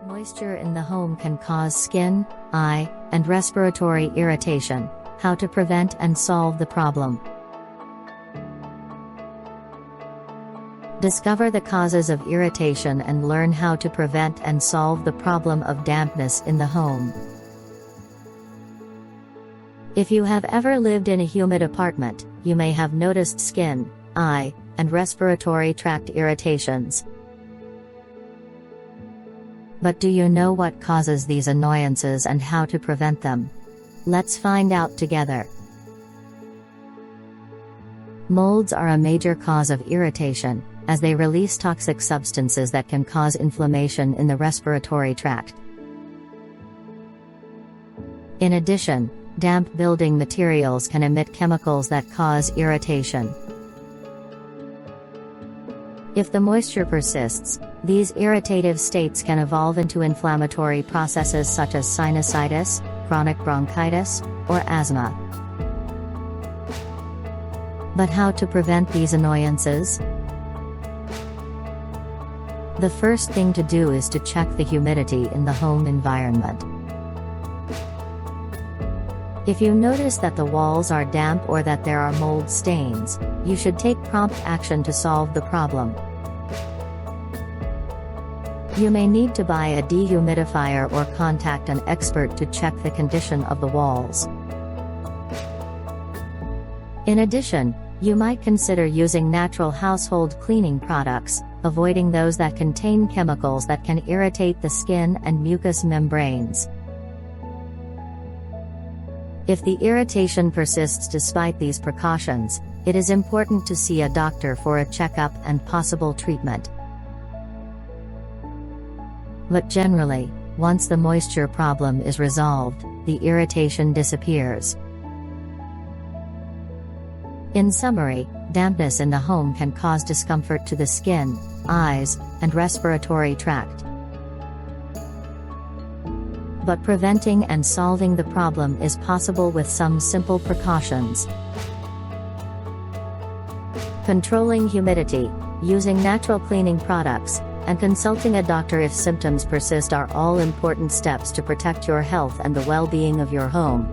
Moisture in the home can cause skin, eye, and respiratory irritation. How to prevent and solve the problem. Discover the causes of irritation and learn how to prevent and solve the problem of dampness in the home. If you have ever lived in a humid apartment, you may have noticed skin, eye, and respiratory tract irritations. But do you know what causes these annoyances and how to prevent them? Let's find out together. Molds are a major cause of irritation, as they release toxic substances that can cause inflammation in the respiratory tract. In addition, damp building materials can emit chemicals that cause irritation. If the moisture persists, these irritative states can evolve into inflammatory processes such as sinusitis, chronic bronchitis, or asthma. But how to prevent these annoyances? The first thing to do is to check the humidity in the home environment. If you notice that the walls are damp or that there are mold stains, you should take prompt action to solve the problem. You may need to buy a dehumidifier or contact an expert to check the condition of the walls. In addition, you might consider using natural household cleaning products, avoiding those that contain chemicals that can irritate the skin and mucous membranes. If the irritation persists despite these precautions, it is important to see a doctor for a checkup and possible treatment. But generally, once the moisture problem is resolved, the irritation disappears. In summary, dampness in the home can cause discomfort to the skin, eyes, and respiratory tract. But preventing and solving the problem is possible with some simple precautions. Controlling humidity, using natural cleaning products, and consulting a doctor if symptoms persist are all important steps to protect your health and the well-being of your home.